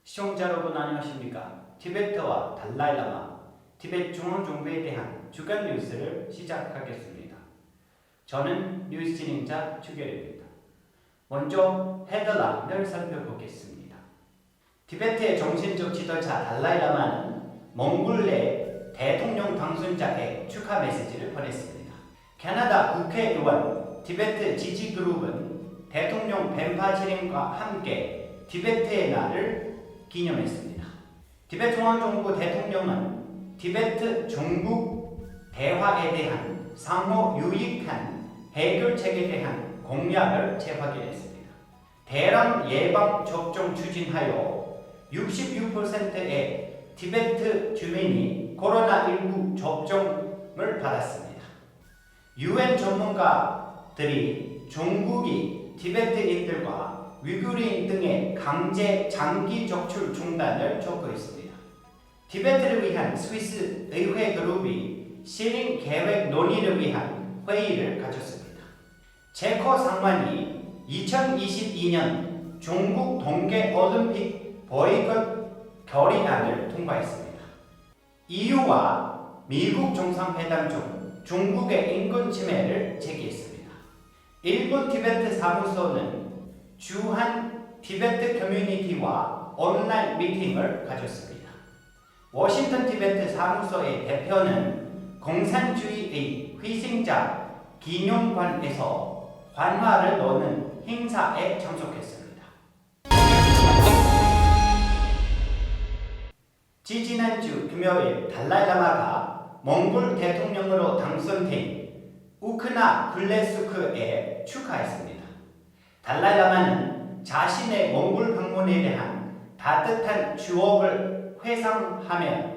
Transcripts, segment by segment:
시청자 여러분 안녕하십니까? 티베트와 달라이라마, 티베트 중앙정부에 대한 주간 뉴스를 시작하겠습니다. 저는 뉴스 진행자 주결입니다. 먼저 헤드라인을 살펴보겠습니다. 티베트의 정신적 지도자 달라이라마는 몽골의 대통령 당선자의 축하 메시지를 보냈습니다. 캐나다 국회의원 티베트 지지그룹은 대통령 벤파치링과 함께 티베트의 날을 기념했습니다. 티베트 중앙정부 대통령은 티베트 중국 대화에 대한 상호 유익한 해결책에 대한 공약을 재확인했습니다. 대량 예방 접종 추진하여 66%의 티베트 주민이 코로나19 접종을 받았습니다. UN 전문가들이 중국이 티베트인들과 위구르인 등의 강제 장기 적출 중단을 촉구했습니다. 티베트를 위한 스위스 의회 그룹이 실행 계획 논의를 위한 회의를 가졌습니다. 체코 상원이 2022년 중국 동계올림픽 보이콧 결의안을 통과했습니다. EU와 미국 정상회담 중 중국의 인권 침해를 제기했습니다. 일본 티베트 사무소는 주한 티베트 커뮤니티와 온라인 미팅을 가졌습니다. 워싱턴 티베트 사무소의 대표는 공산주의의 희생자 기념관에서 환화를 넣는 행사에 참석했습니다. 지지난주 금요일 달라이라마가 몽골 대통령으로 당선된 우크나 글레스크에 축하했습니다. 달라이라마는 자신의 몽골 방문에 대한 따뜻한 추억을 회상하며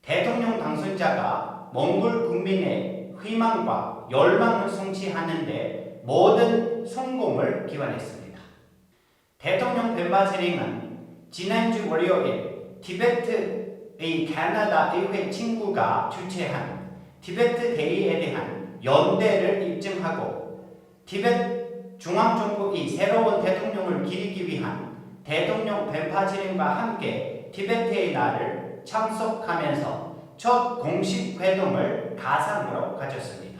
대통령 당선자가 몽골 국민의 희망과 열망을 성취하는 데 모든 성공을 기원했습니다. 대통령 벤바세링은 지난주 월요일 티베트의 캐나다 의회 친구가 주최한 티베트 데이에 대한 연대를 입증하고 티베트 중앙정부의 새로운 대통령을 기리기 위한 대통령 벤파치링과 함께 티베트의 날을 참석하면서 첫 공식 회동을 가상으로 가졌습니다.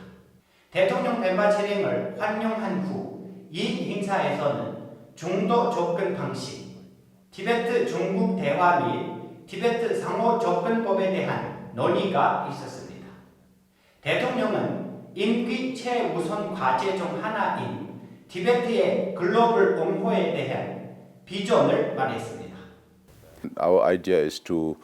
대통령 벤파치링을 환영한 후 이 행사에서는 중도 접근 방식, 티베트 중국 대화 및 티베트 상호 접근법에 대한 논의가 있었습니다. 대통령은 임기 최우선 과제 중 하나인 티베트의 글로벌 옹호에 대한 비전을 말했습니다. Our idea is to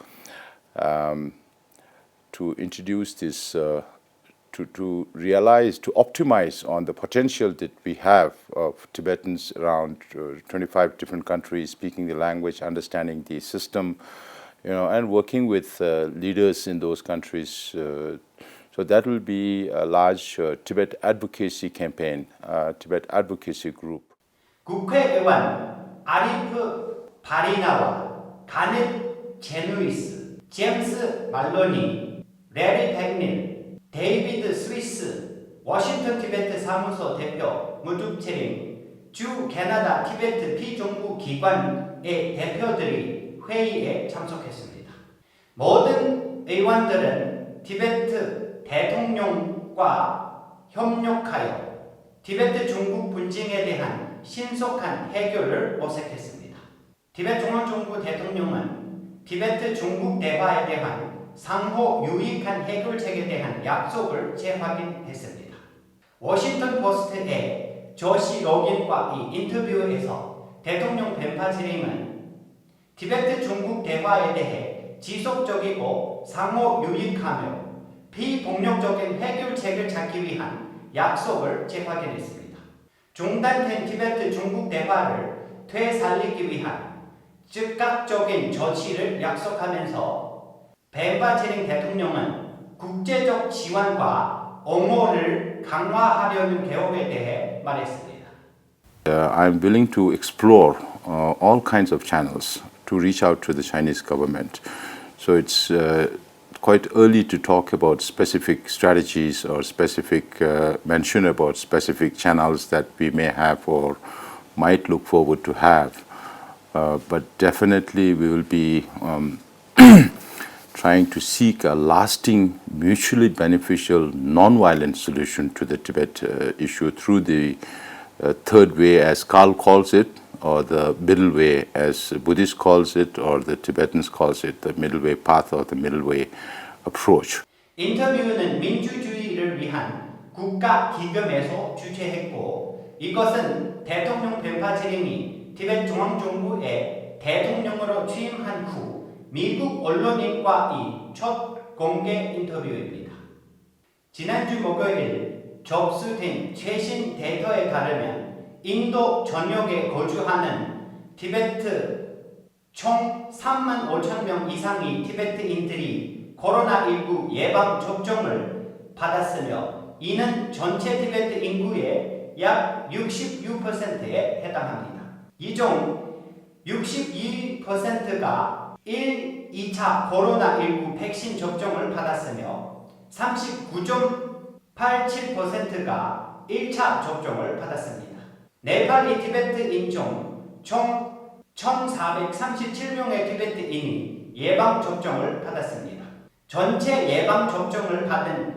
introduce this, to realize, to optimize on the potential that we have of Tibetans around 25 different countries speaking the language, understanding the system, and working with leaders in those countries. So that will be a large Tibet advocacy campaign, Tibet advocacy group. 국회의원 아리프 바리나와 가넷 제누이스, 제임스 말로니, 레리 백닐, 데이비드 스위스, 워싱턴 티베트 사무소 대표 무두체링, 주 캐나다 티베트 비정부 기관의 대표들이 회의에 참석했습니다. 모든 의원들은 티베트 대통령과 협력하여 티베트 중국 분쟁에 대한 신속한 해결을 모색했습니다. 티베트 중앙정부 대통령은 티베트 중국 대화에 대한 상호 유익한 해결책에 대한 약속을 재확인했습니다. 워싱턴 포스트의 조시 로긴과의 인터뷰에서 대통령 벤파치링은 티베트 중국 대화에 대해 지속적이고 상호 유익하며 비폭력적인 해결책을 찾기 위한 약속을 재확인했습니다. 중단된 티베트 중국 대화를 되살리기 위한 즉각적인 조치를 약속하면서 벤파치링 대통령은 국제적 지원과 옹호를 강화하려는 계획에 대해 말했습니다. I'm willing to explore all kinds of channels to reach out to the Chinese government. So it's quite early to talk about specific strategies or specific mention about specific channels that we may have or might look forward to have. but definitely we will be trying to seek a lasting, mutually beneficial, non-violent solution to the Tibet issue through the third way, as Carl calls it, or the middle way, as Buddhist calls it, or the Tibetans calls it, the middle way path or the middle way approach. 인터뷰는 민주주의를 위한 국가기금에서 주최했고 이것은 대통령 벤파치링이 티베트 중앙정부에 대통령으로 취임한 후 미국 언론인과의 첫 공개 인터뷰입니다. 지난주 목요일 접수된 최신 데이터에 따르면 인도 전역에 거주하는 티베트 총 3만 5천 명 이상의 티베트인들이 코로나19 예방 접종을 받았으며 이는 전체 티베트 인구의 약 66%에 해당합니다. 이 중 62%가 1, 2차 코로나19 백신 접종을 받았으며 39.87%가 1차 접종을 받았습니다. 네팔이 티베트인 중 총 1,437명의 티베트인이 예방접종을 받았습니다. 전체 예방접종을 받은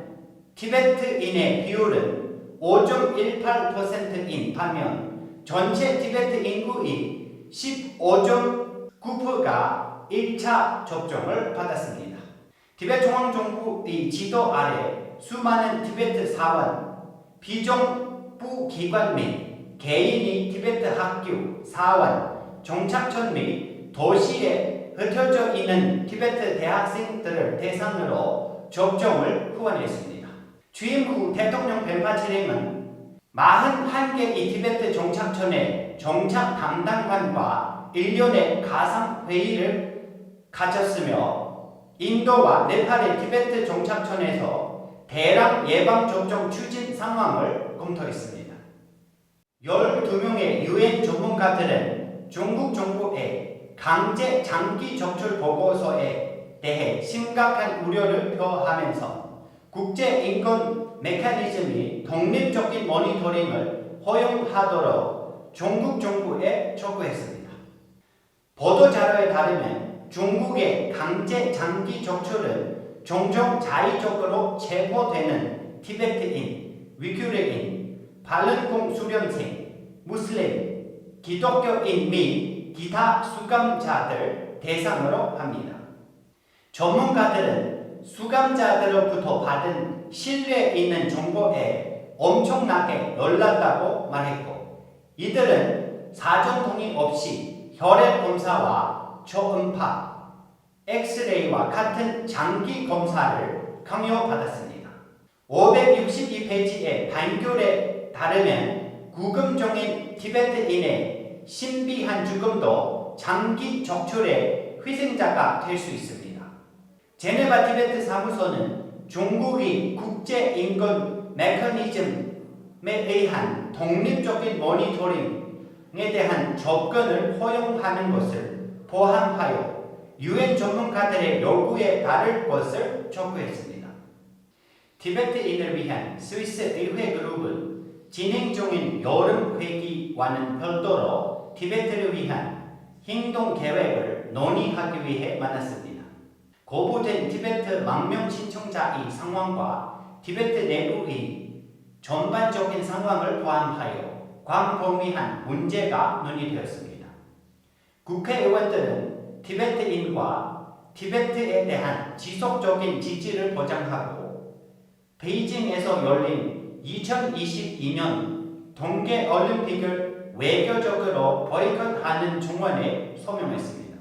티베트인의 비율은 5.18%인 반면 전체 티베트 인구의 15.9%가 1차 접종을 받았습니다. 티베트 중앙정부의 지도 아래 수많은 티베트 사원, 비정부 기관 및 개인이 티베트 학교, 사원, 정착촌 및 도시에 흩어져 있는 티베트 대학생들을 대상으로 접종을 후원했습니다. 취임 후 대통령 벤파치링은 41개의 티베트 정착촌의 정착 담당관과 1년의 가상회의를 가졌으며 인도와 네팔의 티베트 정착촌에서 대량 예방접종 추진 상황을 검토했습니다. 12명의 유엔 전문가들은 중국 정부의 강제 장기 적출 보고서에 대해 심각한 우려를 표하면서 국제인권 메커니즘이 독립적인 모니터링을 허용하도록 중국 정부에 촉구했습니다. 보도자료에 따르면 중국의 강제 장기 적출은 종종 자의적으로 체포되는 티베트인, 위구르인, 발른공 수련생, 무슬림, 기독교인 및 기타 수감자들 대상으로 합니다. 전문가들은 수감자들로부터 받은 신뢰 있는 정보에 엄청나게 놀랐다고 말했고 이들은 사전 동의 없이 혈액 검사와 초음파, 엑스레이와 같은 장기 검사를 강요받았습니다. 562페이지의 판결에 따르면 구금종인 티베트인의 신비한 죽음도 장기 적출의 희생자가 될 수 있습니다. 제네바 티베트 사무소는 중국이 국제인권 메커니즘에 의한 독립적인 모니터링에 대한 접근을 허용하는 것을 포함하여 유엔 전문가들의 요구에 따를 것을 촉구했습니다. 티베트인을 위한 스위스 의회 그룹은 진행 중인 여름 회기와는 별도로 티베트를 위한 행동 계획을 논의하기 위해 만났습니다. 거부된 티베트 망명 신청자의 상황과 티베트 내부의 전반적인 상황을 포함하여 광범위한 문제가 논의되었습니다. 국회의원들은 티베트인과 티베트에 대한 지속적인 지지를 보장하고 베이징에서 열린 2022년 동계올림픽을 외교적으로 보이콧하는 중원에 소명했습니다.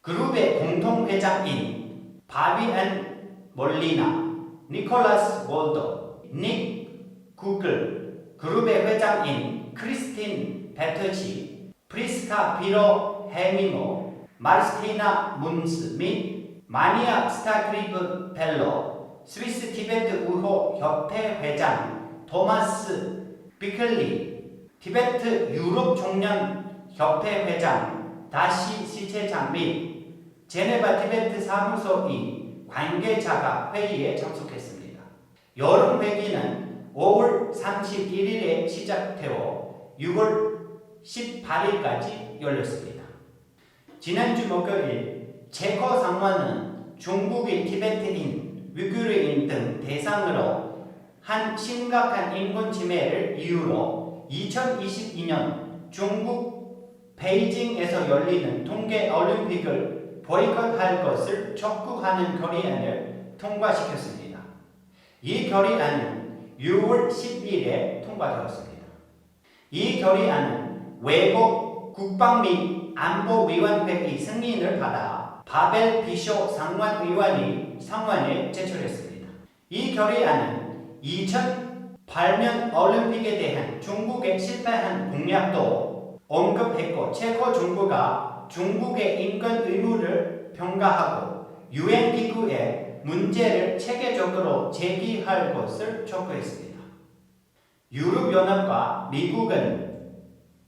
그룹의 공동회장인 바비안 몰리나, 니콜라스 월더, 닉 구글, 그룹의 회장인 크리스틴 베터치, 프리스카 비로 헤미모, 마르스티나 문스 및 마니아 스타크리브 벨로, 스위스 티베트 우호 협회 회장 토마스 비클리, 티베트 유럽 청년 협회 회장 다시 시체장 및 제네바 티베트 사무소의 관계자가 회의에 참석했습니다. 여름 회기는 5월 31일에 시작되어 6월 18일까지 열렸습니다. 지난주 목요일 체코 상원은 중국인, 티베트인, 위구르인 등 대상으로 한 심각한 인권 침해를 이유로 2022년 중국 베이징에서 열리는 동계올림픽을 보이콧할 것을 촉구하는 결의안을 통과시켰습니다. 이 결의안은 6월 10일에 통과되었습니다. 이 결의안은 외국 국방 및 안보위원회의 승인을 받아 바벨 비쇼 상원의원이 상원에 제출했습니다. 이 결의안은 2008년 올림픽에 대한 중국의 실패한 공약도 언급했고 체코 정부가 중국의 인권 의무를 평가하고 유엔 기구에 문제를 체계적으로 제기할 것을 촉구했습니다. 유럽연합과 미국은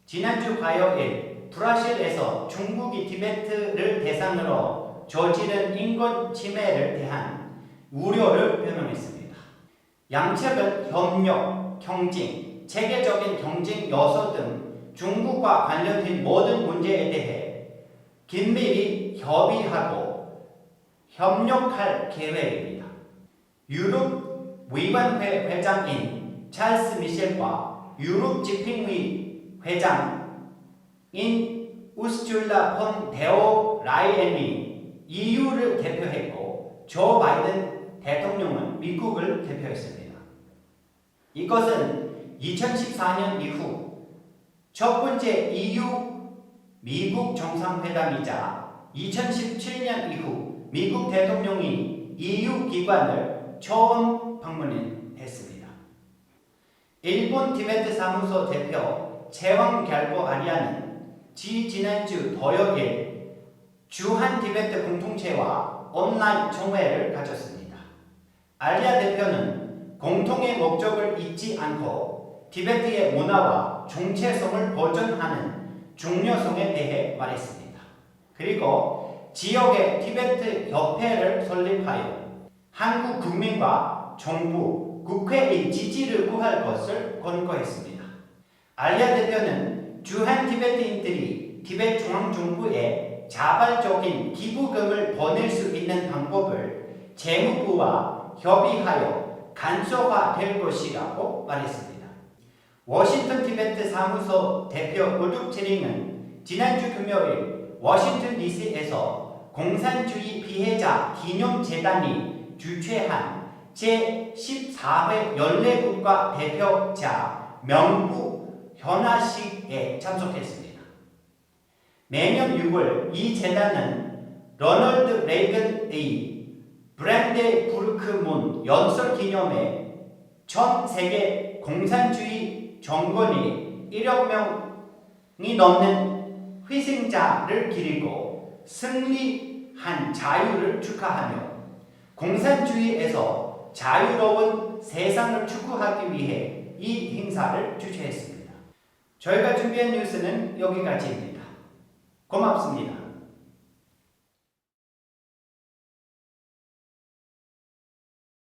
지난주 화요일 브라질에서 중국이 티베트를 대상으로 저지른 인권 침해를 대한 우려를 표명했습니다. 양측은 협력, 경쟁, 체계적인 경쟁 요소 등 중국과 관련된 모든 문제에 대해 긴밀히 협의하고 협력할 계획입니다. 유럽 위원회 회장인 찰스 미셸과 유럽 집행위 회장인 우스줄라 폰 데오 라이엔이 EU를 대표했고 조 바이든 대통령은 미국을 대표했습니다. 이것은 2014년 이후 첫 번째 EU 미국 정상회담이자 2017년 이후 미국 대통령이 EU 기관을 처음 방문했습니다. 일본 티베트 사무소 대표 채왕 갤보 아리아는 지난주 토요일 주한 티베트 공동체와 온라인 총회를 가졌습니다. 아리아 대표는 공통의 목적을 잊지 않고 티베트의 문화와 정체성을 보존하는 중요성에 대해 말했습니다. 그리고 지역의 티베트 협회를 설립하여 한국 국민과 정부, 국회의 지지를 구할 것을 권고했습니다. 아리아 대표는 주한 티베트인들이 티베트 중앙정부에 자발적인 기부금을 보낼 수 있는 방법을 재무부와 협의하여 간소화될 것이라고 말했습니다. 워싱턴 티베트 사무소 대표 우둑체링은 지난주 금요일 워싱턴 DC에서 공산주의 피해자 기념재단이 주최한 제14회 연례국가 대표자 명부 현화식에 참석했습니다. 매년 6월 이 재단은 로널드 레이건의 브랜데부르크 문 연설 기념에 전 세계 공산주의 정권이 1억 명이 넘는 희생자를 기리고 승리한 자유를 축하하며 공산주의에서 자유로운 세상을 추구하기 위해 이 행사를 주최했습니다. 저희가 준비한 뉴스는 여기까지입니다. 고맙습니다.